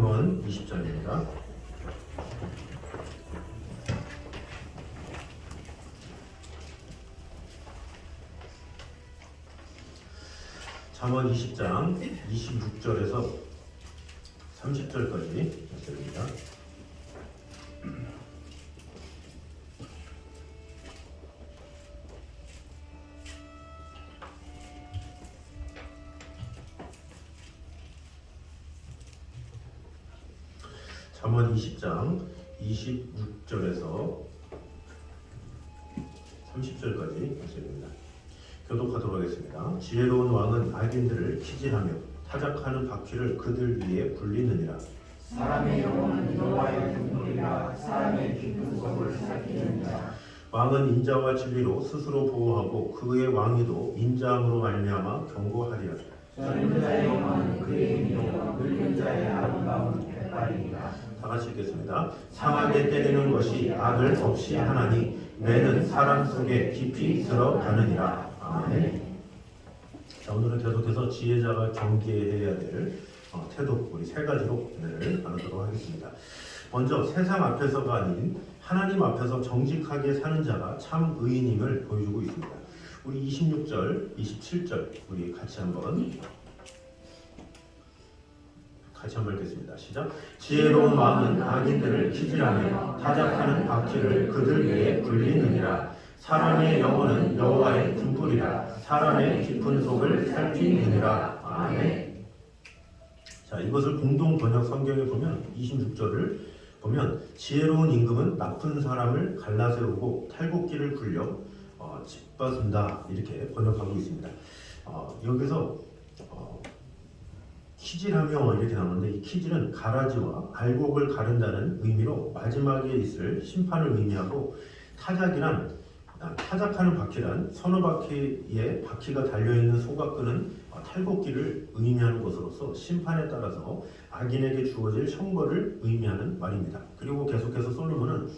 잠언 20장입니다. 잠언 20장 26절에서 30절까지 말씀입니다. 잠언 20장 26절에서 30절까지 말씀입니다. 교독하도록 하겠습니다. 지혜로운 왕은 악인들을 키질하며 타작하는 바퀴를 그들 위에 굴리느니라. 사람의 영혼은 여호와의 등불이라 사람의 깊은 속을 살피느니라. 왕은 인자와 진리로 스스로 보호하고 그의 왕위도 인자함으로 말미암아 경고하리라. 젊은 자의 영혼은 그의 미로 늙은 자의 아름다운 백발이니라. 다 같이 읽겠습니다. 상하게 때리는 것이 악을 없이 하나니 매는 사람 속에 깊이 들어가느니라. 아멘. 자, 오늘은 계속해서 지혜자가 경계해야 될 태도, 우리 세 가지로 오늘 나누도록 하겠습니다. 먼저 세상 앞에서가 아닌 하나님 앞에서 정직하게 사는 자가 참 의인임을 보여주고 있습니다. 우리 26절, 27절 우리 같이 한번 읽겠습니다. 시작. 지혜로운 왕은 악인들을 키질하며 타작하는 바퀴를 그들 위에 굴리느니라. 사람의 영혼은 여호와의 등불이라 사람의 깊은 속을 살피느니라. 아멘. 자, 이것을 공동 번역 성경에 보면 26절을 보면 지혜로운 임금은 나쁜 사람을 갈라세우고 탈곡기를 굴려 짓밟는다 이렇게 번역하고 있습니다. 여기서 키질하며 이렇게 나오는데 이 키질은 가라지와 알곡을 가른다는 의미로 마지막에 있을 심판을 의미하고 타작하는 바퀴란 서너 바퀴에 바퀴가 달려있는 소가 끄는 탈곡기를 의미하는 것으로서 심판에 따라서 악인에게 주어질 형벌을 의미하는 말입니다. 그리고 계속해서 솔로몬은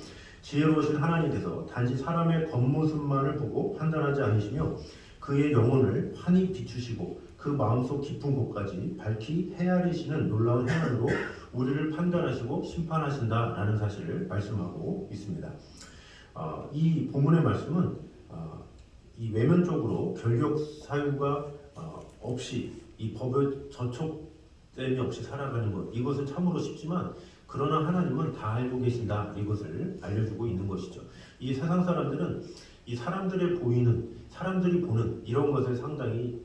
지혜로우신 하나님께서 단지 사람의 겉모습만을 보고 판단하지 않으시며 그의 영혼을 환히 비추시고 그 마음속 깊은 곳까지 밝히 헤아리시는 놀라운 행함으로 우리를 판단하시고 심판하신다라는 사실을 말씀하고 있습니다. 이 본문의 말씀은 이 외면적으로 결격 사유가 없이 이 법의 저촉됨이 없이 살아가는 것, 이것은 참으로 쉽지만 그러나 하나님은 다 알고 계신다, 이것을 알려주고 있는 것이죠. 이 세상 사람들은 이 사람들이 보는 이런 것에 상당히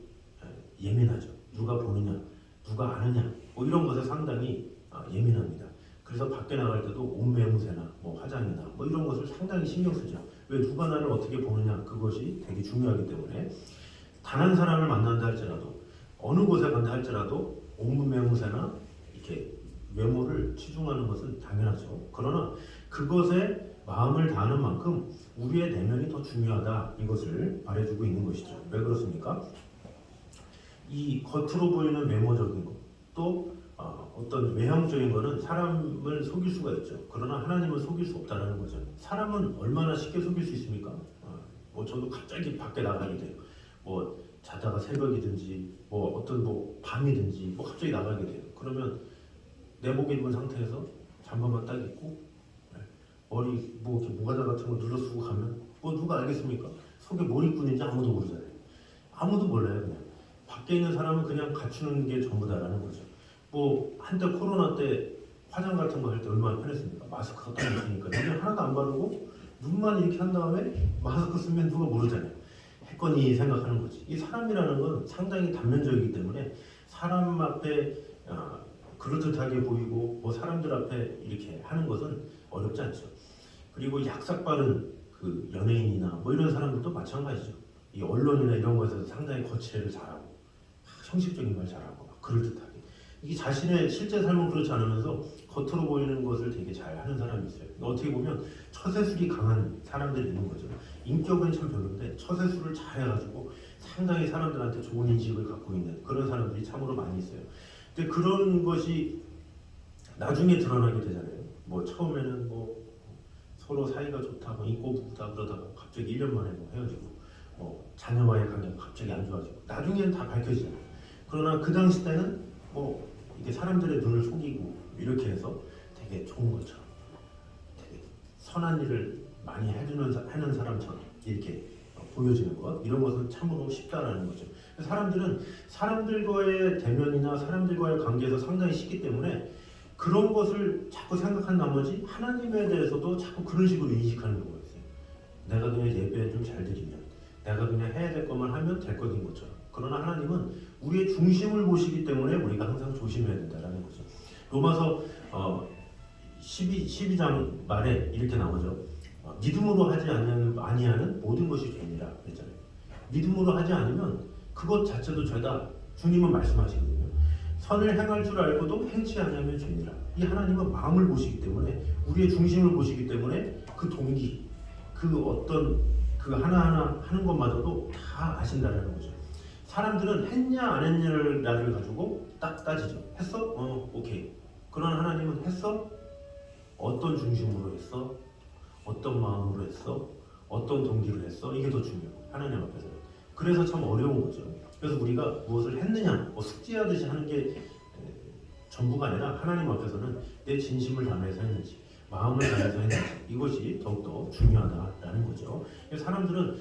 예민하죠. 누가 보느냐, 누가 아느냐, 뭐 이런 것에 상당히 예민합니다. 그래서 밖에 나갈 때도 옷 매무새나 화장이나 이런 것을 상당히 신경 쓰죠. 왜 누가 나를 어떻게 보느냐, 그것이 되게 중요하기 때문에 단 한 사람을 만난다 할지라도 어느 곳에 간다 할지라도 옷 매무새나 이렇게 외모를 치중하는 것은 당연하죠. 그러나 그것에 마음을 다하는 만큼 우리의 내면이 더 중요하다, 이것을 말해주고 있는 것이죠. 왜 그렇습니까? 이 겉으로 보이는 외모적인 것, 또 어떤 외형적인 것은 사람을 속일 수가 있죠. 그러나 하나님은 속일 수 없다는 거죠. 사람은 얼마나 쉽게 속일 수 있습니까? 저도 갑자기 밖에 나가게 돼요. 자다가 새벽이든지 어떤 밤이든지 갑자기 나가게 돼요. 그러면 내복 입은 상태에서 잠바만 딱 입고 머리 이렇게 모가지 같은 거 눌러쓰고 가면 누가 알겠습니까? 속에 뭘 입고 있는지 아무도 모르잖아요. 아무도 몰라요. 그냥 밖에 있는 사람은 그냥 갖추는 게 전부다라는 거죠. 한때 코로나 때 화장 같은 거 할 때 얼마나 편했습니까? 마스크 딱 있으니까 눈을 하나도 안 바르고 눈만 이렇게 한 다음에 마스크 쓰면 누가 모르잖아요. 했거니 생각하는 거지. 이 사람이라는 건 상당히 단면적이기 때문에 사람 앞에 그럴듯하게 보이고 사람들 앞에 이렇게 하는 것은 어렵지 않죠. 그리고 약삭 빠른 그 연예인이나 이런 사람들도 마찬가지죠. 이 언론이나 이런 것에서 상당히 거칠애를 잘하고 형식적인 말 잘하고 그럴듯하게, 이게 자신의 실제 삶은 그렇지 않으면서 겉으로 보이는 것을 되게 잘하는 사람이 있어요. 어떻게 보면 처세술이 강한 사람들이 있는 거죠. 인격은 참 별론데 처세술을 잘해가지고 상당히 사람들한테 좋은 인식을 갖고 있는 그런 사람들이 참으로 많이 있어요. 근데 그런 것이 나중에 드러나게 되잖아요. 처음에는 서로 사이가 좋다, 있고 부다 그러다가 갑자기 1년 만에 헤어지고 자녀와의 관계가 갑자기 안 좋아지고 나중에는 다 밝혀지잖아요. 그러나 그 당시 때는 이게 사람들의 눈을 속이고 이렇게 선한 일을 많이 하는 사람처럼 이렇게 보여지는 것, 이런 것은 참으로 쉽다라는 거죠. 사람들은 사람들과의 대면이나 사람들과의 관계에서 상당히 쉽기 때문에 그런 것을 자꾸 생각한 나머지 하나님에 대해서도 자꾸 그런 식으로 인식하는 경우가 있어요. 내가 그냥 예배 좀 잘 드리면, 내가 그냥 해야 될 것만 하면 될 것인 것처럼. 그러나 하나님은 우리의 중심을 보시기 때문에 우리가 항상 조심해야 된다는 거죠. 로마서 12장 말에 이렇게 나오죠. 믿음으로 하지 아니하는 모든 것이 죄니라 그랬잖아요. 믿음으로 하지 않으면 그것 자체도 죄다. 주님은 말씀하시거든요. 선을 행할 줄 알고도 행치 아니하면 죄니라. 이 하나님은 마음을 보시기 때문에, 우리의 중심을 보시기 때문에 그 동기, 그 어떤 그 하나하나 하는 것마저도 다 아신다는 거죠. 사람들은 했냐 안 했냐를 가지고 딱 따지죠. 했어? 오케이. 그러나 하나님은 했어? 어떤 중심으로 했어? 어떤 마음으로 했어? 어떤 동기로 했어? 이게 더 중요해요. 하나님 앞에서는. 그래서 참 어려운 거죠. 그래서 우리가 무엇을 했느냐, 수지하듯이 하는 게 전부가 아니라 하나님 앞에서는 내 진심을 다해서 했는지, 마음을 다해서 했는지, 이것이 더욱더 중요하다라는 거죠. 사람들은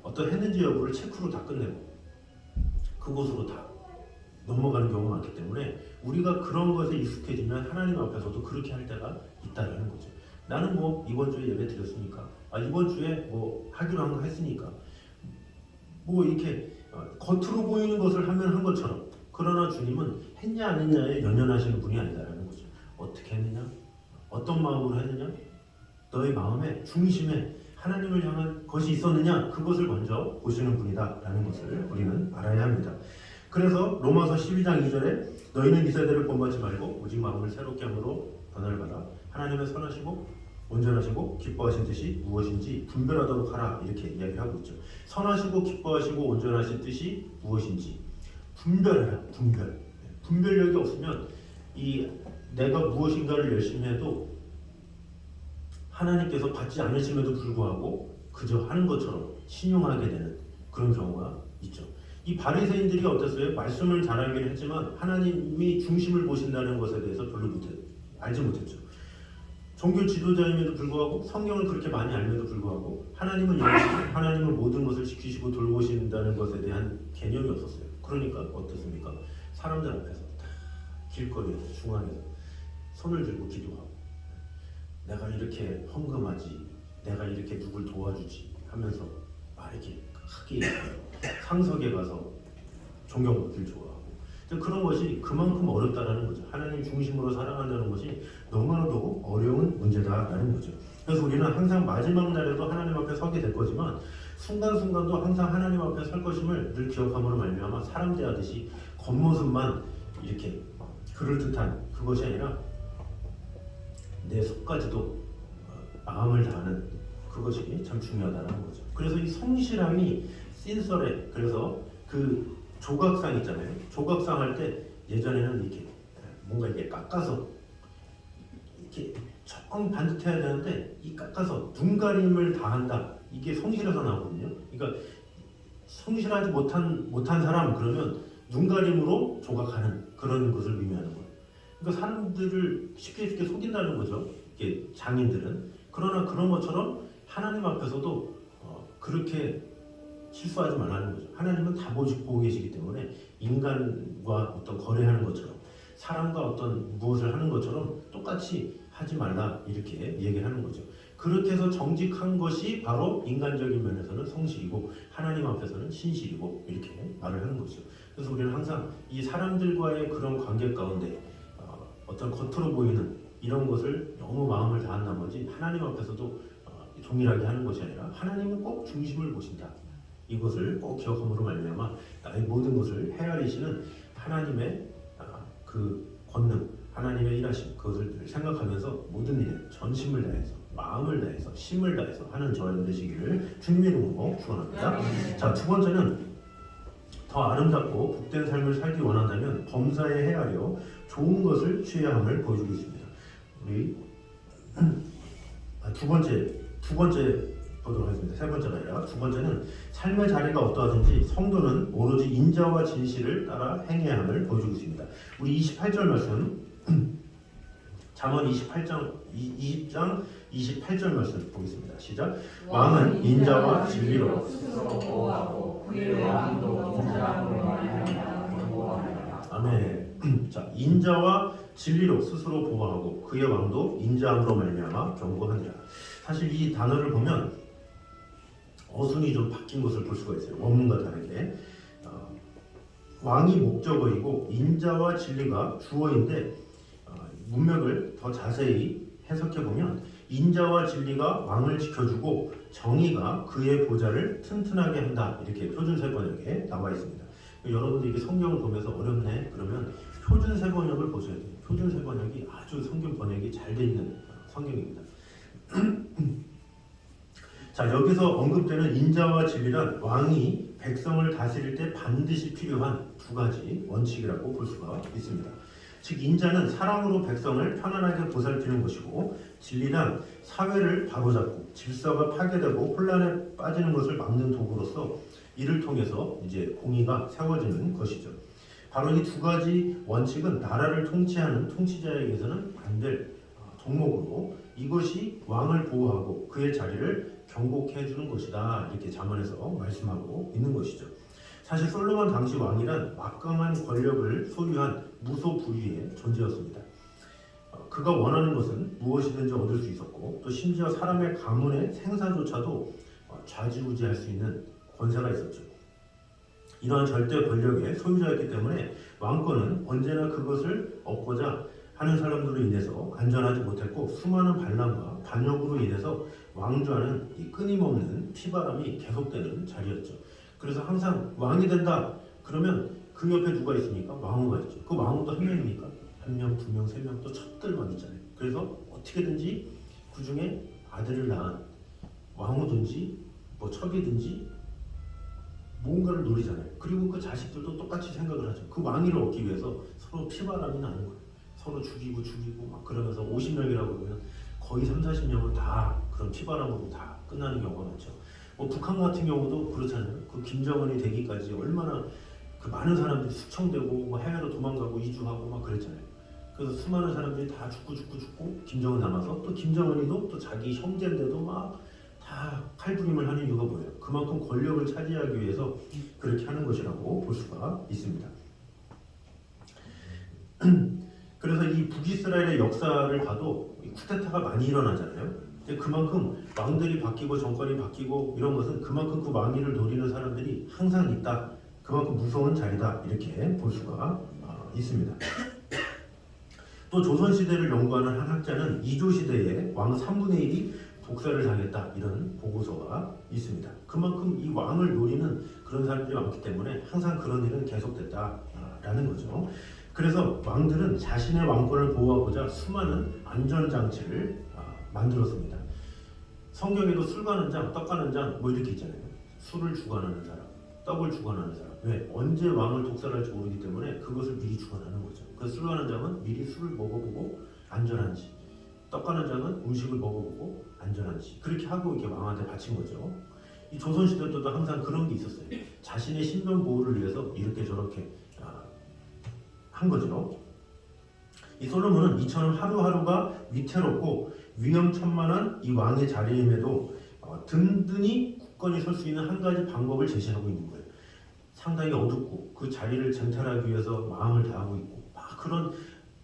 어떤 했는지 여부를 체크로 다 끝내고 그곳으로 다 넘어가는 경우가 많기 때문에 우리가 그런 것에 익숙해지면 하나님 앞에서도 그렇게 할 때가 있다라는 거죠. 나는 뭐 이번 주에 예배 드렸으니까, 이번 주에 뭐 하기로 한 거 했으니까, 뭐 이렇게 겉으로 보이는 것을 하면 한 것처럼. 그러나 주님은 했냐 안 했냐에 연연하시는 분이 아니다라는 거죠. 어떻게 했느냐, 어떤 마음으로 했느냐, 너의 마음의 중심에 하나님을 향한 것이 있었느냐, 그것을 먼저 보시는 분이다라는 것을 우리는 알아야 합니다. 그래서 로마서 12장 2절에 너희는 이 세대를 본받지 말고 오직 마음을 새롭게 함으로 변화를 받아 하나님의 선하시고 온전하시고 기뻐하신 뜻이 무엇인지 분별하도록 하라, 이렇게 이야기하고 있죠. 선하시고 기뻐하시고 온전하신 뜻이 무엇인지 분별해라. 분별력이 없으면 이 내가 무엇인가를 열심히 해도 하나님께서 받지 않으심에도 불구하고 그저 하는 것처럼 신용하게 되는 그런 경우가 있죠. 이 바리새인들이 어땠어요? 말씀을 잘 알긴 했지만 하나님이 중심을 보신다는 것에 대해서 별로 알지 못했죠. 종교 지도자임에도 불구하고, 성경을 그렇게 많이 알면도 불구하고 하나님은 하나님은 모든 것을 지키시고 돌보신다는 것에 대한 개념이 없었어요. 그러니까 어떻습니까? 사람들 앞에서 다 길거리에서 중앙에서 손을 들고 기도하고, 내가 이렇게 헌금하지, 내가 이렇게 누굴 도와주지 하면서 막 이렇게 크게 얘기해요. 상석에 가서 존경받길 좋아하고. 그런 것이 그만큼 어렵다라는 거죠. 하나님 중심으로 살아간다는 것이 너무나도 어려운 문제다라는 거죠. 그래서 우리는 항상 마지막 날에도 하나님 앞에 서게 될 거지만 순간순간도 항상 하나님 앞에 설 것임을 늘 기억함으로 말미암아 사람 대하듯이 겉모습만 이렇게 그럴듯한 그것이 아니라 내 속까지도 마음을 다하는 그것이 참 중요하다는 거죠. 그래서 이 성실함이 씬설에, 그래서 그 조각상 있잖아요. 조각상 할 때 예전에는 이렇게 뭔가 이렇게 깎아서 이렇게 정 반듯해야 되는데 이 깎아서 눈가림을 다한다. 이게 성실해서 나오거든요. 그러니까 성실하지 못한 사람 그러면 눈가림으로 조각하는 그런 것을 의미하는 거예요. 그러니까 사람들을 쉽게 속인다는 거죠. 이게 장인들은. 그러나 그런 것처럼 하나님 앞에서도 그렇게 실수하지 말라는 거죠. 하나님은 다 보고 계시기 때문에 인간과 어떤 거래하는 것처럼, 사람과 어떤 무엇을 하는 것처럼 똑같이 하지 말라, 이렇게 얘기하는 거죠. 그렇게 해서 정직한 것이 바로 인간적인 면에서는 성실이고 하나님 앞에서는 신실이고, 이렇게 말을 하는 거죠. 그래서 우리는 항상 이 사람들과의 그런 관계 가운데 어떤 겉으로 보이는 이런 것을 너무 마음을 다한 나머지 하나님 앞에서도 동일하게 하는 것이 아니라 하나님은 꼭 중심을 보신다. 이것을 꼭 기억함으로 말미암아 나의 모든 것을 헤아리시는 하나님의 그 권능, 하나님의 일하심, 그것을 생각하면서 모든 일에 전심을 다해서, 마음을 다해서, 힘을 다해서 하는 저희들 되시기를 주님의 이름으로 축원합니다. 자, 두 번째는 더 아름답고 복된 삶을 살기 원한다면 범사에 헤아려 좋은 것을 취해야 함을 보여주고 있습니다. 우리 두 번째 보도록 하겠습니다. 세 번째가 아니라 두 번째는 삶의 자리가 어떠하든지 성도는 오로지 인자와 진실을 따라 행해야 함을 보여주고 있습니다. 우리 28절 말씀 잠언 20장 28절 말씀 보겠습니다. 시작. 왕은 인자와 진리로 스스로 보호하고 그의 왕도 인자로 말미암아 경고하리라. 아멘. 자, 인자와 진리로 스스로 보호하고 그의 왕도 인자함으로 말미암아 경고하니라. 사실 이 단어를 보면 어순이 좀 바뀐 것을 볼 수가 있어요. 원문과 다르게 왕이 목적어이고 인자와 진리가 주어인데 문맥을 더 자세히 해석해 보면 인자와 진리가 왕을 지켜주고 정의가 그의 보좌를 튼튼하게 한다. 이렇게 표준세 번역에 나와 있습니다. 여러분들 이게 성경을 보면서 어렵네 그러면 표준세 번역을 보셔야 돼요. 표준세 번역이 아주 성경 번역이 잘 돼 있는 성경입니다. 자, 여기서 언급되는 인자와 진리란 왕이 백성을 다스릴 때 반드시 필요한 두 가지 원칙이라고 볼 수가 있습니다. 즉 인자는 사랑으로 백성을 편안하게 보살피는 것이고 진리란 사회를 바로잡고 질서가 파괴되고 혼란에 빠지는 것을 막는 도구로서 이를 통해서 이제 공의가 세워지는 것이죠. 바로 이 두 가지 원칙은 나라를 통치하는 통치자에게서는 안 될 덕목으로 이것이 왕을 보호하고 그의 자리를 경고케 해주는 것이다. 이렇게 잠언에서 말씀하고 있는 것이죠. 사실 솔로몬 당시 왕이란 막강한 권력을 소유한 무소불위의 존재였습니다. 그가 원하는 것은 무엇이든지 얻을 수 있었고 또 심지어 사람의 가문의 생사조차도 좌지우지할 수 있는 권세가 있었죠. 이러한 절대 권력의 소유자였기 때문에 왕권은 언제나 그것을 얻고자 하는 사람들로 인해서 안전하지 못했고 수많은 반란과 반역으로 인해서 왕좌는 이 끊임없는 피바람이 계속되는 자리였죠. 그래서 항상 왕이 된다 그러면 그 옆에 누가 있습니까? 왕후가 있죠. 그 왕후도 한 명입니까? 한 명, 두 명, 세 명 또 첩들만 있잖아요. 그래서 어떻게든지 그 중에 아들을 낳은 왕후든지 뭐 첩이든지 뭔가를 노리잖아요. 그리고 그 자식들도 똑같이 생각을 하죠. 그 왕위를 얻기 위해서 서로 피바람이 나는 거예요. 서로 죽이고 막 그러면서 50명이라고 그러면 거의 30-40명은 다 그런 피바람으로 다 끝나는 경우가 많죠. 뭐 북한 같은 경우도 그렇잖아요. 그 김정은이 되기까지 얼마나 그 많은 사람들이 수청되고 뭐 해외로 도망가고 이주하고 막 그랬잖아요. 그래서 수많은 사람들이 다 죽고 김정은 남아서 또 김정은이도 또 자기 형제인데도 막 다 칼부림을 하는 이유가 뭐예요? 그만큼 권력을 차지하기 위해서 그렇게 하는 것이라고 볼 수가 있습니다. 그래서 이 북이스라엘의 역사를 봐도 쿠데타가 많이 일어나잖아요. 그만큼 왕들이 바뀌고 정권이 바뀌고 이런 것은 그만큼 그 왕위를 노리는 사람들이 항상 있다. 그만큼 무서운 자리다. 이렇게 볼 수가 있습니다. 또 조선시대를 연구하는 한 학자는 이조시대에 왕 3분의 1이 독살을 당했다. 이런 보고서가 있습니다. 그만큼 이 왕을 노리는 그런 사람들이 많기 때문에 항상 그런 일은 계속됐다라는 거죠. 그래서 왕들은 자신의 왕권을 보호하고자 수많은 안전장치를 만들었습니다. 성경에도 술 가는 장, 떡 가는 장 뭐 이렇게 있잖아요. 술을 주관하는 사람, 떡을 주관하는 사람. 왜? 언제 왕을 독살할지 모르기 때문에 그것을 미리 주관하는 거죠. 그래서 술 가는 장은 미리 술을 먹어보고 안전한지, 떡 가는 장은 음식을 먹어보고 안전한지 그렇게 하고 이렇게 왕한테 바친 거죠. 이 조선시대 때도 항상 그런 게 있었어요. 자신의 신변 보호를 위해서 이렇게 저렇게 한 거죠. 이 솔로몬은 이처럼 하루하루가 위태롭고 위험천만한 이 왕의 자리임에도 든든히 굳건히 설 수 있는 한 가지 방법을 제시하고 있는 거예요. 상당히 어둡고 그 자리를 쟁탈하기 위해서 마음을 다하고 있고 막 그런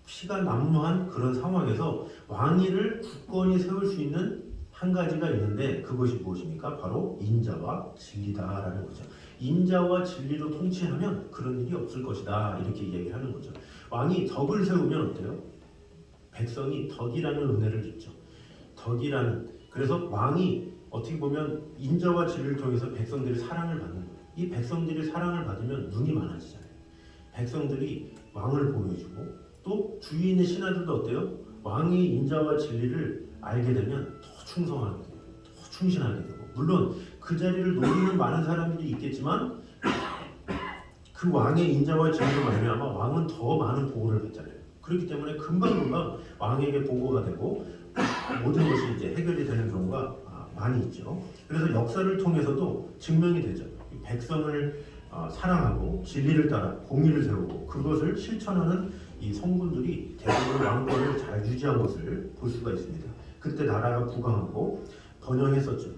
피가 난무한 그런 상황에서 왕위를 굳건히 세울 수 있는 한 가지가 있는데 그것이 무엇입니까? 바로 인자와 진리다라는 거죠. 인자와 진리로 통치하면 그런 일이 없을 것이다 이렇게 얘기를 하는 거죠. 왕이 덕을 세우면 어때요? 백성이 덕이라는 은혜를 줬죠. 덕이라는 그래서 왕이 어떻게 보면 인자와 진리를 통해서 백성들이 사랑을 받는 거예요. 이 백성들이 사랑을 받으면 눈이 많아지잖아요. 백성들이 왕을 보호해주고 또 주위에 있는 신하들도 어때요? 왕의 인자와 진리를 알게 되면 더 충성하게 되고 더 충신하게 되고 물론 그 자리를 노리는 많은 사람들이 있겠지만 그 왕의 인자와 진리로 말미암아 왕은 더 많은 보호를 받잖아요. 그렇기 때문에 금방금방 왕에게 보고가 되고 모든 것이 이제 해결이 되는 경우가 많이 있죠. 그래서 역사를 통해서도 증명이 되죠. 백성을 사랑하고 진리를 따라 공의를 세우고 그것을 실천하는 이 성군들이 대부분 왕권을 잘 유지한 것을 볼 수가 있습니다. 그때 나라가 부강하고 번영했었죠.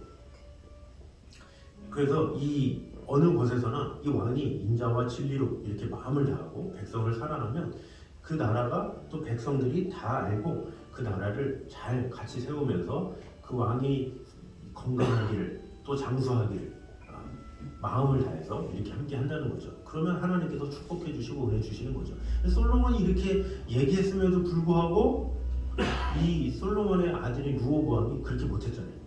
그래서 이 어느 곳에서나 이 왕이 인자와 진리로 이렇게 마음을 다하고 백성을 사랑하면 그 나라가 또 백성들이 다 알고 그 나라를 잘 같이 세우면서 그 왕이 건강하기를 또 장수하기를 마음을 다해서 이렇게 함께 한다는 거죠. 그러면 하나님께서 축복해 주시고 은혜 주시는 거죠. 솔로몬이 이렇게 얘기했음에도 불구하고 이 솔로몬의 아들인 르호보암이 그렇게 못했잖아요.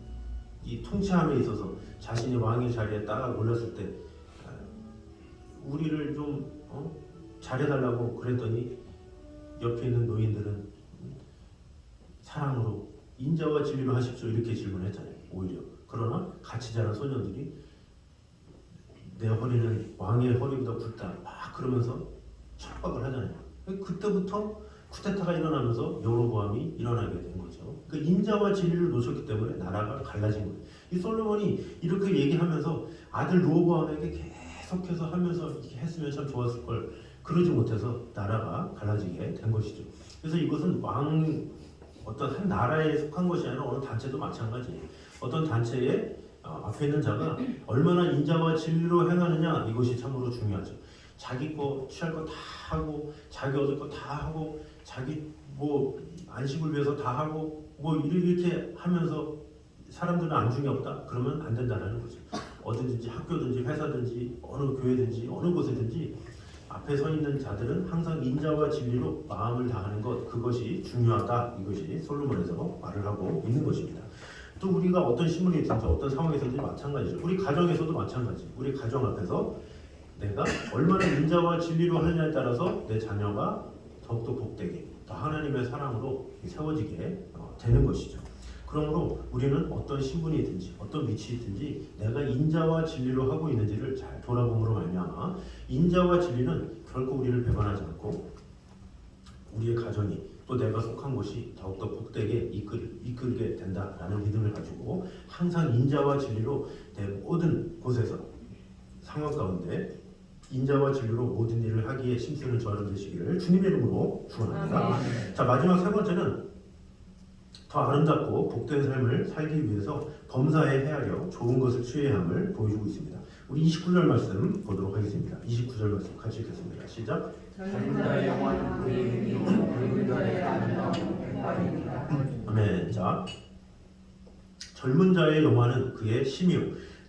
이 통치함에 있어서 자신이 왕의 자리에 딱 올랐을 때 우리를 좀 잘해달라고 그랬더니 옆에 있는 노인들은 사랑으로 인자와 진리로 하십시오 이렇게 질문했잖아요. 오히려 그러나 같이 자란 소년들이 내 허리는 왕의 허리보다 굵다 막 그러면서 척박을 하잖아요. 그때부터 쿠데타가 일어나면서 여로보암이 일어나게 된 거죠. 그 인자와 진리를 놓쳤기 때문에 나라가 갈라진 거예요. 이 솔로몬이 이렇게 얘기하면서 아들 르호보암에게 계속해서 하면서 이렇게 했으면 참 좋았을 걸 그러지 못해서 나라가 갈라지게 된 것이죠. 그래서 이것은 어떤 한 나라에 속한 것이 아니라 어느 단체도 마찬가지예요. 어떤 단체에 앞에 있는 자가 얼마나 인자와 진리로 행하느냐 이것이 참으로 중요하죠. 자기 거 취할 거 다 하고 자기 얻을 거 다 하고 자기 뭐 안식을 위해서 다 하고 뭐 이렇게 하면서 사람들은 안중에 없다? 그러면 안 된다는 거죠. 어디든지 학교든지 회사든지 어느 교회든지 어느 곳에든지 앞에 서 있는 자들은 항상 인자와 진리로 마음을 다하는 것 그것이 중요하다. 이것이 솔로몬에서 말을 하고 있는 것입니다. 또 우리가 어떤 신문이든지 어떤 상황에서든지 마찬가지죠. 우리 가정에서도 마찬가지. 우리 가정 앞에서 내가 얼마나 인자와 진리로 하느냐에 따라서 내 자녀가 더욱더 복되게 더 하나님의 사랑으로 세워지게 되는 것이죠. 그러므로 우리는 어떤 신분이든지 어떤 위치이든지 내가 인자와 진리로 하고 있는지를 잘 돌아봄으로 말미암아 인자와 진리는 결코 우리를 배반하지 않고 우리의 가정이 또 내가 속한 곳이 더욱더 복되게 이끌게 된다라는 믿음을 가지고 항상 인자와 진리로 내 모든 곳에서 상황 가운데 인자와 진리로 모든 일을 하기에 힘쓰는 저를 되시기를 주님의 이름으로 축원합니다. 자, 마지막 세 번째는 더 아름답고 복된 삶을 살기 위해서 범사에 헤아려 좋은 것을 취해야 함을 보여주고 있습니다. 우리 29절 말씀 보도록 하겠습니다. 29절 말씀 같이 읽겠습니다. 시작. 젊은 자의 영화는 그의 의미요 늙은 자의 아름다움은 백발이니라. 아멘. 자, 젊은 자의 영화는 그의 심이요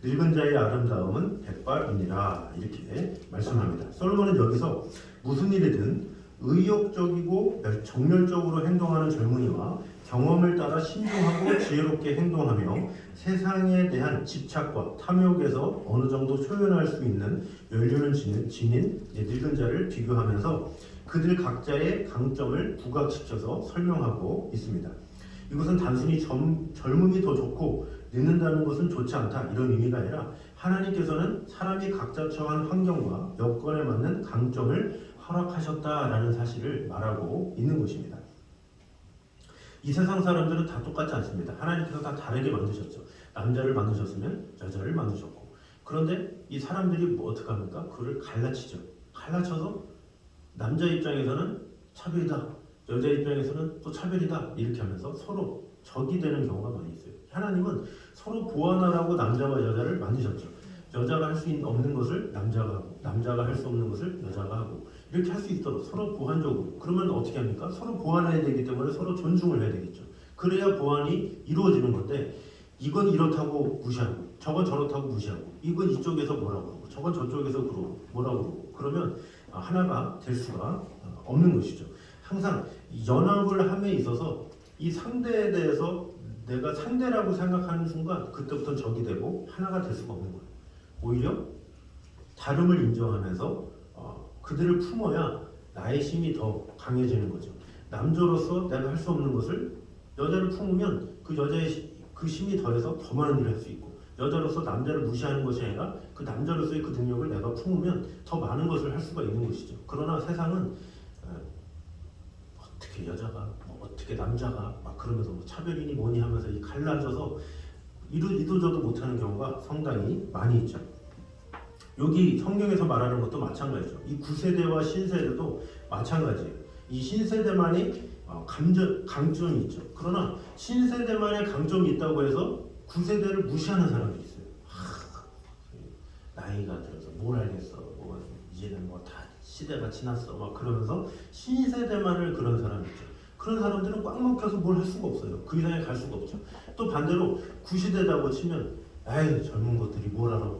늙은 자의 아름다움은 백발이니라 이렇게 말씀합니다. 솔로몬은 여기서 무슨 일이든 의욕적이고 정열적으로 행동하는 젊은이와 경험을 따라 신중하고 지혜롭게 행동하며 세상에 대한 집착과 탐욕에서 어느 정도 소연할 수 있는 연륜을 지닌 늙은 자를 비교하면서 그들 각자의 강점을 부각시켜서 설명하고 있습니다. 이것은 단순히 젊음이 더 좋고 늙는다는 것은 좋지 않다 이런 의미가 아니라 하나님께서는 사람이 각자 처한 환경과 여건에 맞는 강점을 허락하셨다라는 사실을 말하고 있는 것입니다. 이 세상 사람들은 다 똑같지 않습니다. 하나님께서 다 다르게 만드셨죠. 남자를 만드셨으면 여자를 만드셨고 그런데 이 사람들이 뭐 어떻게 합니까? 그를 갈라치죠. 갈라쳐서 남자 입장에서는 차별이다. 여자 입장에서는 또 차별이다. 이렇게 하면서 서로 적이 되는 경우가 많이 있어요. 하나님은 서로 보완하라고 남자와 여자를 만드셨죠. 여자가 할 수 없는 것을 남자가 하고 남자가 할 수 없는 것을 여자가 하고 이렇게 할 수 있도록 서로 보완적으로 그러면 어떻게 합니까? 서로 보완해야 되기 때문에 서로 존중을 해야 되겠죠. 그래야 보완이 이루어지는 건데 이건 이렇다고 무시하고 저건 저렇다고 무시하고 이건 이쪽에서 뭐라고 하고 저건 저쪽에서 뭐라고 그러고 그러면 하나가 될 수가 없는 것이죠. 항상 연합을 함에 있어서 이 상대에 대해서 내가 상대라고 생각하는 순간 그때부터 적이 되고 하나가 될 수가 없는 거예요. 오히려 다름을 인정하면서 그들을 품어야 나의 힘이 더 강해지는 거죠. 남자로서 내가 할 수 없는 것을 여자를 품으면 그 여자의 그 힘이 더해서 더 많은 일을 할 수 있고 여자로서 남자를 무시하는 것이 아니라 그 남자로서의 그 능력을 내가 품으면 더 많은 것을 할 수가 있는 것이죠. 그러나 세상은 어떻게 여자가 어떻게 남자가 막 그러면서 차별이니 뭐니 하면서 이 갈라져서 이도저도 못하는 경우가 상당히 많이 있죠. 여기 성경에서 말하는 것도 마찬가지죠. 이 구세대와 신세대도 마찬가지예요. 이 신세대만의 강점이 있죠. 그러나 신세대만의 강점이 있다고 해서 구세대를 무시하는 사람들이 있어요. 나이가 들어서 뭘 알겠어. 뭐 이제는 뭐 다 시대가 지났어. 막 그러면서 신세대만을 그런 사람이 있죠. 그런 사람들은 꽉 막혀서 뭘 할 수가 없어요. 그 이상에 갈 수가 없죠. 또 반대로 구시대다고 치면 에이 젊은 것들이 뭘 알아.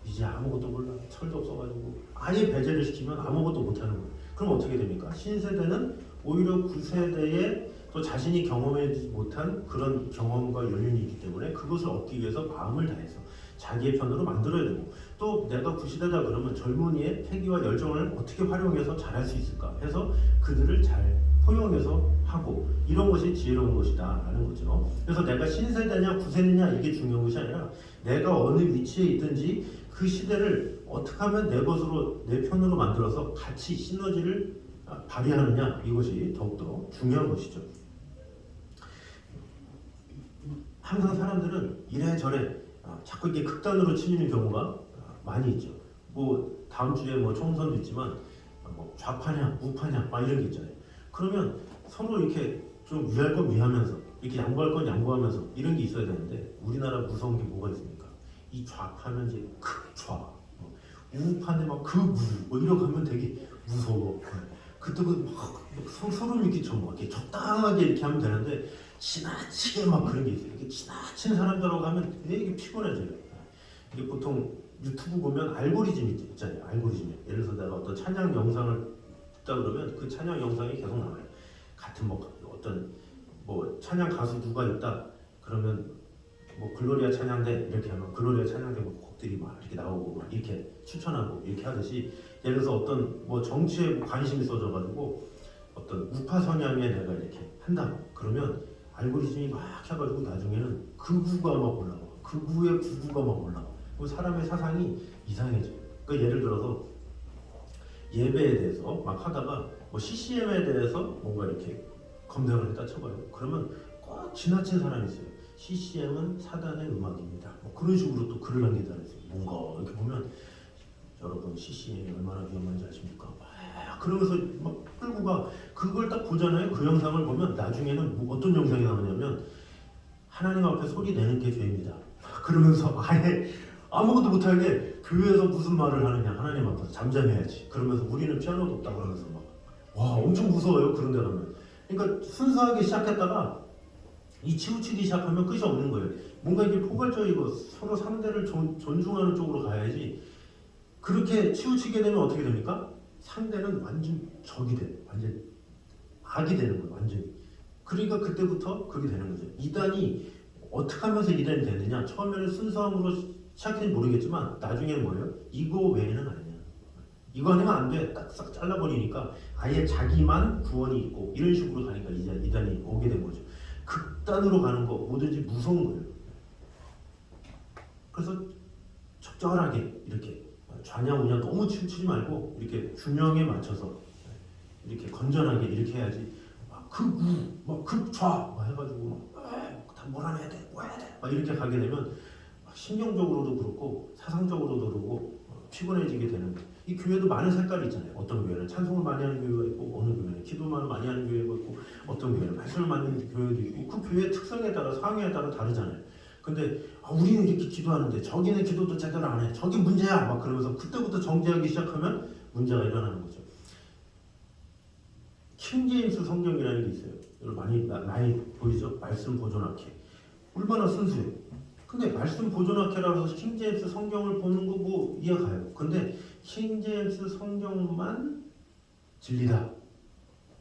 이제 아무것도 몰라. 철도 없어가지고 아예 배제를 시키면 아무것도 못하는 거예요. 그럼 어떻게 됩니까? 신세대는 오히려 구세대에 또 자신이 경험하지 못한 그런 경험과 연륜이 있기 때문에 그것을 얻기 위해서 마음을 다해서 자기의 편으로 만들어야 되고, 또 내가 구시대다 그러면 젊은이의 패기와 열정을 어떻게 활용해서 잘할 수 있을까 해서 그들을 잘 포용해서 하고, 이런 것이 지혜로운 것이다 라는 거죠. 그래서 내가 신세대냐 구세대냐 이게 중요한 것이 아니라 내가 어느 위치에 있든지 그 시대를 어떻게 하면 내 것으로, 내 편으로 만들어서 같이 시너지를 발휘하느냐, 이것이 더욱더 중요한 것이죠. 항상 사람들은 이래저래 자꾸 이렇게 극단으로 치미는 경우가 많이 있죠. 뭐 다음 주에 뭐 총선도 있지만 뭐 좌파냐 우파냐 막 이런 게 있잖아요. 그러면 서로 이렇게 좀 위할 건 위하면서, 이렇게 양보할 건 양보하면서 이런 게 있어야 되는데, 우리나라 무서운 게 뭐가 있습니까? 이 좌파는 이제 극좌, 우파는 막 극우, 뭐 이렇게 하면 되게 무서워. 그때 막 소름 끼쳐, 막 이렇게 적당하게 이렇게 하면 되는데 지나치게 막 그런 게 있어요. 이렇게 지나친 사람들하고 하면 되게 피곤해져요. 이게 보통 유튜브 보면 알고리즘이 있잖아요. 알고리즘이. 예를 들어서 내가 어떤 찬양 영상을 듣다 그러면 그 찬양 영상이 계속 나와요. 같은 뭐 어떤 뭐 찬양 가수 누가 있다 그러면 뭐 글로리아 찬양대 이렇게 하면 글로리아 찬양대 곡들이 막 이렇게 나오고 막 이렇게 추천하고 이렇게 하듯이, 예를 들어서 어떤 뭐 정치에 관심이 쏟아가지고 어떤 우파 성향에 내가 이렇게 한다 그러면 알고리즘이 막 해가지고 나중에는 극우가 막 올라와, 극우의 구구가 막 올라와. 그 사람의 사상이 이상해져요. 그러니까 예를 들어서 예배에 대해서 막 하다가 뭐 CCM에 대해서 뭔가 이렇게 검색을 했다 쳐봐요. 그러면 꼭 지나친 사람이 있어요. CCM은 사단의 음악입니다. 뭐 그런 식으로 또 글을 남기다 그랬어요. 뭔가 이렇게 보면 여러분 CCM이 얼마나 위험한지 아십니까? 막 그러면서 막 끌고 가. 그걸 딱 보잖아요. 그 영상을 보면 나중에는 뭐 어떤 영상이 나오냐면 하나님 앞에 소리 내는 게 죄입니다. 그러면서 아예 아무것도 못하게 교회에서 무슨 말을 하느냐, 하나님 앞에서 잠잠해야지. 그러면서 우리는 피아노도 없다 그러면서 막 와 엄청 무서워요. 그런 데 가면. 그러니까 순수하게 시작했다가 이 치우치기 시작하면 끝이 없는 거예요. 뭔가 이게 포괄적이고 서로 상대를 존중하는 쪽으로 가야지. 그렇게 치우치게 되면 어떻게 됩니까? 상대는 완전 적이 돼. 완전 악이 되는 거예요. 완전히. 그러니까 그때부터 그렇게 되는 거죠. 이단이 어떻게 하면서 이단이 되느냐? 처음에는 순수함으로 시작했는지 모르겠지만 나중에는 뭐예요? 이거 외에는 아니냐. 이거 아니면 안 돼. 딱 싹 잘라버리니까 아예 자기만 구원이 있고 이런 식으로 가니까 이단이 오게 된 거죠. 극단으로 가는 거 뭐든지 무서운 거예요. 그래서 적절하게 이렇게 좌냐우냐 너무 치우치지 말고 이렇게 균형에 맞춰서 이렇게 건전하게 이렇게 해야지. 막 극우, 막 극좌 막 해가지고 다 몰아내야 돼, 뭐 해야 돼, 막 이렇게 가게 되면 신경적으로도 그렇고 사상적으로도 그렇고 피곤해지게 되는 거예요. 이 교회도 많은 색깔이 있잖아요. 어떤 교회는 찬송을 많이 하는 교회가 있고, 어느 교회는 기도만 많이 하는 교회가 있고, 어떤 교회는 말씀을 많이 하는 교회도 있고, 그 교회의 특성에 따라 상황에 따라 다르잖아요. 근데 우리는 이렇게 기도하는데 저기는 기도도 제대로 안 해. 저기 문제야. 막 그러면서 그때부터 정죄하기 시작하면 문제가 일어나는 거죠. 킹제임스 성경이라는 게 있어요. 여러분 많이 보이죠? 말씀 보존학회. 얼마나 순수해요. 근데 말씀 보존학회라고 해서 킹제임스 성경을 보는 거 뭐 이해가 가요. 근데 킹제임스 성경만 진리다.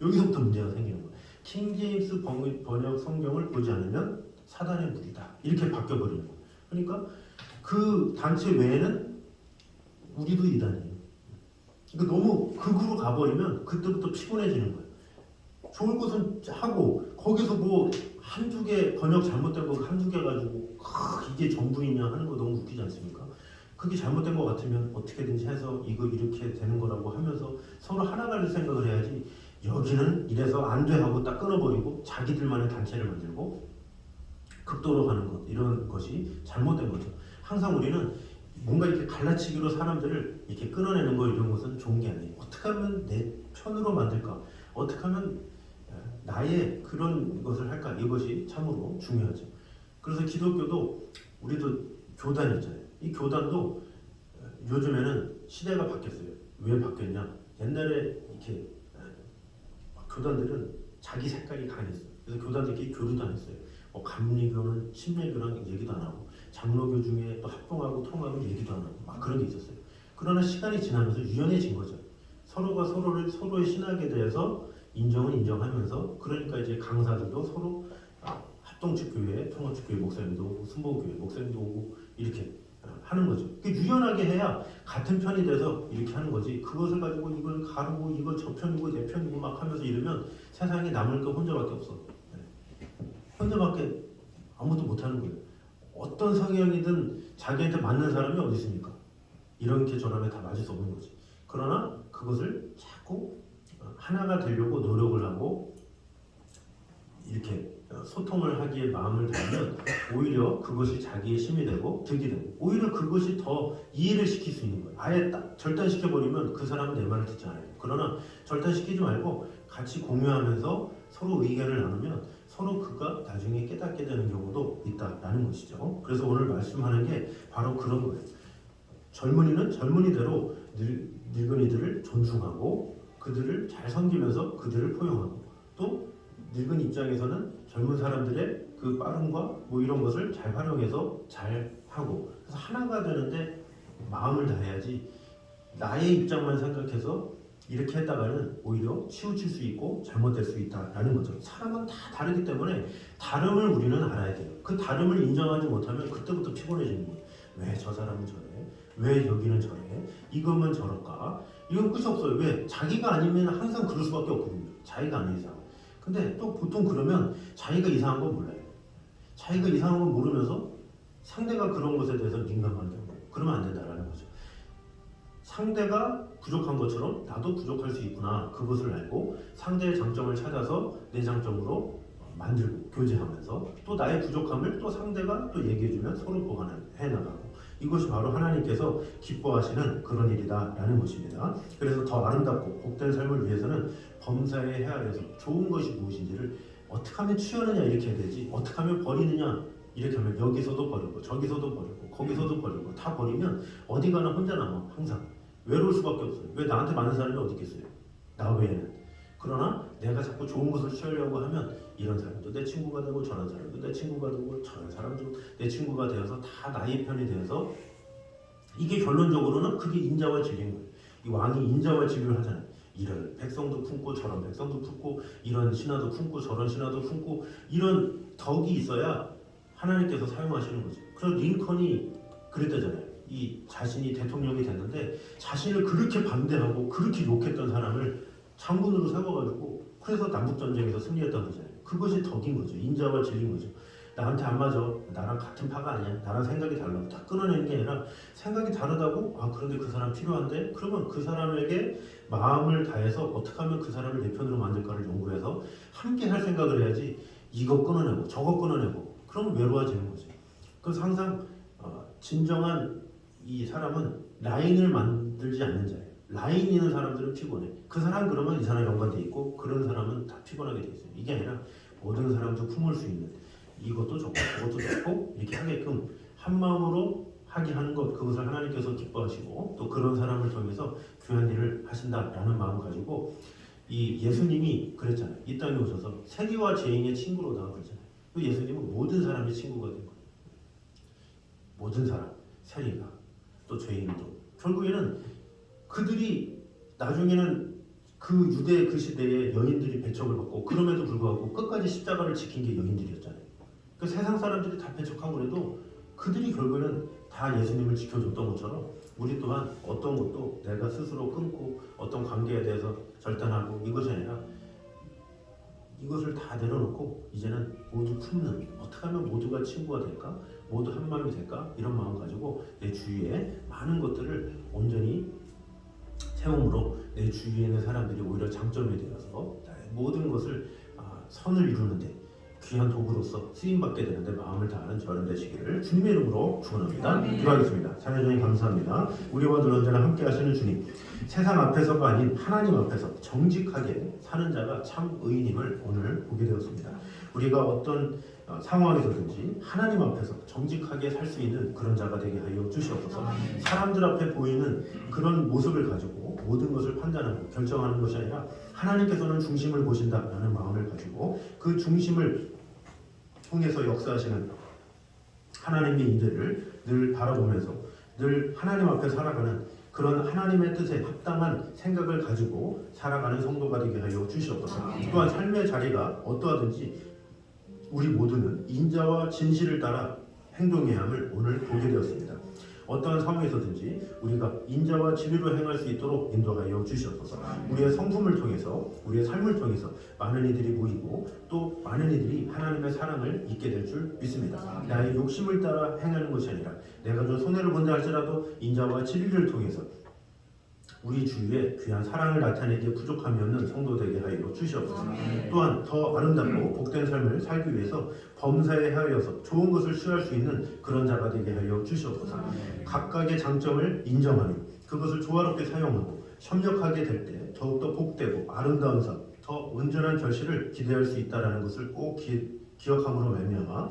여기서부터 문제가 생기는 거예요. 킹제임스 번역 성경을 보지 않으면 사단의 무리다. 이렇게 바뀌어버리는 거예요. 그러니까 그 단체 외에는 우리도 이단이에요. 그러니까 너무 극으로 가버리면 그때부터 피곤해지는 거예요. 좋을 것은 하고 거기서 뭐 한두 개 번역 잘못된 거 한두 개 가지고 이게 전부이냐 하는 거 너무 웃기지 않습니까? 그게 잘못된 것 같으면 어떻게든지 해서 이거 이렇게 되는 거라고 하면서 서로 하나 갈 생각을 해야지. 여기는 이래서 안 돼 하고 딱 끊어버리고 자기들만의 단체를 만들고 극도로 가는 것, 이런 것이 잘못된 거죠. 항상 우리는 뭔가 이렇게 갈라치기로 사람들을 이렇게 끊어내는 거, 이런 것은 좋은 게 아니에요. 어떻게 하면 내 편으로 만들까? 어떻게 하면 나의 그런 것을 할까? 이것이 참으로 중요하죠. 그래서 기독교도 우리도 교단이 있잖아요. 이 교단도 요즘에는 시대가 바뀌었어요. 왜 바뀌었냐? 옛날에 이렇게 교단들은 자기 색깔이 강했어요. 그래서 교단들끼리 교류도 안 했어요. 감리교는 침례교랑 얘기도 안 하고 장로교 중에 또 합동하고 통합은 얘기도 안 하고 막 그런 게 있었어요. 그러나 시간이 지나면서 유연해진 거죠. 서로가 서로의 신학에 대해서 인정은 인정하면서 그러니까 이제 강사들도 서로 합동측 교회, 통합측 교회 목사님도 오고 순복음교회 목사님도 오고 이렇게 하는 거죠. 유연하게 해야 같은 편이 돼서 이렇게 하는 거지. 그것을 가지고 이걸 가르고 이걸 저 편이고 내 편이고 막 하면서 이러면 세상에 남을 거 혼자밖에 없어. 혼자밖에 아무것도 못하는 거예요. 어떤 성향이든 자기한테 맞는 사람이 어디 있습니까? 이렇게 저렇게 다 맞을 수 없는 거지. 그러나 그것을 자꾸 하나가 되려고 노력을 하고 이렇게 소통을 하기에 마음을 들이면 오히려 그것이 자기의 힘이 되고 득이 되고 오히려 그것이 더 이해를 시킬 수 있는 거예요. 아예 딱 절단시켜버리면 그 사람은 내 말을 듣지 않아요. 그러나 절단시키지 말고 같이 공유하면서 서로 의견을 나누면 서로 그가 나중에 깨닫게 되는 경우도 있다라는 것이죠. 그래서 오늘 말씀하는 게 바로 그런 거예요. 젊은이는 젊은이대로 늙은이들을 존중하고 그들을 잘 섬기면서 그들을 포용하고 또 늙은 입장에서는 젊은 사람들의 그 빠름과 뭐 이런 것을 잘 활용해서 잘 하고 그래서 하나가 되는데 마음을 다해야지 나의 입장만 생각해서 이렇게 했다가는 오히려 치우칠 수 있고 잘못될 수 있다라는 거죠. 사람은 다 다르기 때문에 다름을 우리는 알아야 돼요. 그 다름을 인정하지 못하면 그때부터 피곤해지는 거예요. 왜 저 사람은 저래? 왜 여기는 저래? 이거면 저럴까? 이건 끝이 없어요. 왜? 자기가 아니면 항상 그럴 수밖에 없거든요. 자기가 아닌 이상. 근데 또 보통 그러면 자기가 이상한 건 몰라요. 자기가 이상한 건 모르면서 상대가 그런 것에 대해서 민감한 경우 그러면 안 된다라는 거죠. 상대가 부족한 것처럼 나도 부족할 수 있구나 그것을 알고 상대의 장점을 찾아서 내 장점으로 만들고 교제하면서 또 나의 부족함을 또 상대가 또 얘기해주면 서로 보완해 나가고 이것이 바로 하나님께서 기뻐하시는 그런 일이다라는 것입니다. 그래서 더 아름답고 복된 삶을 위해서는 범사의 헤아려서 좋은 것이 무엇인지를 어떻게 하면 취하느냐 이렇게 해야 되지 어떻게 하면 버리느냐 이렇게 하면 여기서도 버리고 저기서도 버리고 거기서도 버리고 다 버리면 어디 가나 혼자 남아 항상 외로울 수밖에 없어요. 왜 나한테 많은 사람이 어디 있겠어요? 나 외에는. 그러나 내가 자꾸 좋은 것을 취하려고 하면 이런 사람도 내 친구가 되고 저런 사람도 내 친구가 되고 저런 사람도 내 친구가 되어서 다 나의 편이 되어서 이게 결론적으로는 그게 인자와 진리인 거예요. 이 왕이 인자와 진리를 하잖아요. 이런 백성도 품고 저런 백성도 품고 이런 신하도 품고 저런 신하도 품고 이런 덕이 있어야 하나님께서 사용하시는 거죠. 그래서 링컨이 그랬다잖아요. 이 자신이 대통령이 됐는데 자신을 그렇게 반대하고 그렇게 욕했던 사람을 장군으로 세워가지고 그래서 남북전쟁에서 승리했던 거잖아요. 그것이 덕인 거죠. 인자와 진리인 거죠. 나한테 안 맞아. 나랑 같은 파가 아니야. 나랑 생각이 달라. 다 끊어내는 게 아니라 생각이 다르다고? 그런데 그 사람 필요한데? 그러면 그 사람에게 마음을 다해서 어떻게 하면 그 사람을 내 편으로 만들까를 연구해서 함께 할 생각을 해야지 이거 끊어내고 저거 끊어내고 그러면 외로워지는 거죠. 그래서 항상 진정한 이 사람은 라인을 만들지 않는 자예요. 라인 있는 사람들은 피곤해. 그 사람 그러면 이 사람 연관돼 있고 그런 사람은 다 피곤하게 돼 있어요. 이게 아니라 모든 사람도 품을 수 있는 이것도 좋고 그것도 좋고 이렇게 하게끔 한 마음으로 하게 하는 것 그것을 하나님께서 기뻐하시고 또 그런 사람을 통해서 귀한 일을 하신다라는 마음 가지고 이 예수님이 그랬잖아요. 이 땅에 오셔서 세리와 죄인의 친구로다가 그랬잖아요. 예수님은 모든 사람의 친구가 된 거예요. 모든 사람, 세리가 또 죄인도 결국에는 그들이 나중에는 그 유대 그 시대에 여인들이 배척을 받고 그럼에도 불구하고 끝까지 십자가를 지킨 게 여인들이었잖아요. 그 세상 사람들이 다 배척하고 그래도 그들이 결국에는 다 예수님을 지켜줬던 것처럼 우리 또한 어떤 것도 내가 스스로 끊고 어떤 관계에 대해서 절단하고 이것이 아니라 이것을 다 내려놓고 이제는 모두 품는 어떻게 하면 모두가 친구가 될까? 모두 한 마음이 될까? 이런 마음 가지고 내 주위에 많은 것들을 온전히 채움으로 내 주위에 있는 사람들이 오히려 장점이 되어서 나의 모든 것을 선을 이루는데 귀한 도구로서 쓰임받게 되는데 마음을 다하는 저는 되시기를 주님의 이름으로 축원합니다. 기도하겠습니다. 찬양주님 감사합니다. 우리와 늘 언제나 함께 하시는 주님, 세상 앞에서가 아닌 하나님 앞에서 정직하게 사는 자가 참 의인임을 오늘 보게 되었습니다. 우리가 어떤 상황에서든지 하나님 앞에서 정직하게 살 수 있는 그런 자가 되게 하여 주시옵소서. 사람들 앞에 보이는 그런 모습을 가지고 모든 것을 판단하고 결정하는 것이 아니라 하나님께서는 중심을 보신다라는 마음을 가지고 그 중심을 통해서 역사하시는 하나님의 인재를 늘 바라보면서 늘 하나님 앞에 살아가는 그런 하나님의 뜻에 합당한 생각을 가지고 살아가는 성도가 되게 하여 주시옵소서. 또한 삶의 자리가 어떠하든지 우리 모두는 인자와 진실을 따라 행동해야 함을 오늘 보게 되었습니다. 어떠한 상황에서든지 우리가 인자와 진리로 행할 수 있도록 인도하여 주시옵소서. 우리의 성품을 통해서 우리의 삶을 통해서 많은 이들이 모이고 또 많은 이들이 하나님의 사랑을 잊게 될 줄 믿습니다. 나의 욕심을 따라 행하는 것이 아니라 내가 좀 손해를 본다 할지라도 인자와 진리를 통해서 우리 주위에 귀한 사랑을 나타내기에 부족함이 없는 성도 되게 하여 주시옵소서. 또한 더 아름답고 복된 삶을 살기 위해서 범사에 하여서 좋은 것을 취할 수 있는 그런 자가 되게 하여 주시옵소서. 각각의 장점을 인정하며 그것을 조화롭게 사용하고 협력하게 될 때 더욱더 복되고 아름다운 삶, 더 온전한 결실을 기대할 수 있다는 것을 꼭 기억함으로 말미암아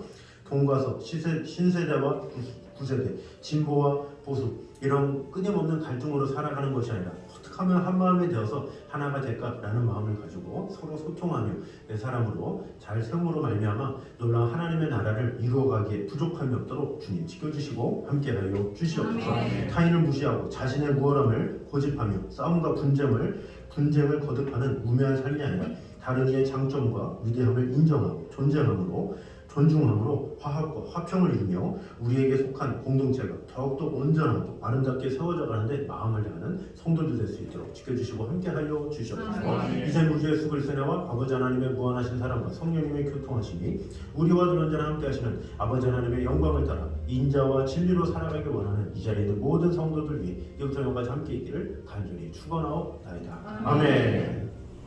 동과서, 신세대와 구세대, 진보와 보수 이런 끊임없는 갈등으로 살아가는 것이 아니라 어떻게 하면 한 마음이 되어서 하나가 될까라는 마음을 가지고 서로 소통하며 내 사람으로 잘 세움으로 말미암아 놀라운 하나님의 나라를 이루어가기에 부족함이 없도록 주님 지켜주시고 함께하여 주시옵소서. 타인을 무시하고 자신의 무엇함을 고집하며 싸움과 분쟁을 거듭하는 우매한 삶이 아니라 다른 이의 장점과 위대함을 인정하고 존중함으로 화합과 화평을 이루며 우리에게 속한 공동체가 더욱더 온전하고 아름답게 세워져 가는데 마음을 다하는 성도들 될 수 있도록 지켜주시고 함께하여 주시옵소서. 이제 우주의 수글세나와 아버지 하나님의 무한하신 사랑과 성령님의 교통하심이 우리와 늘 언제나 함께하시는 아버지 하나님의 영광을 따라 인자와 진리로 살아가길 원하는 이 자리에 있는 모든 성도들 위해 이부터 영까지 함께 있기를 간절히 축원하옵나이다. 아멘.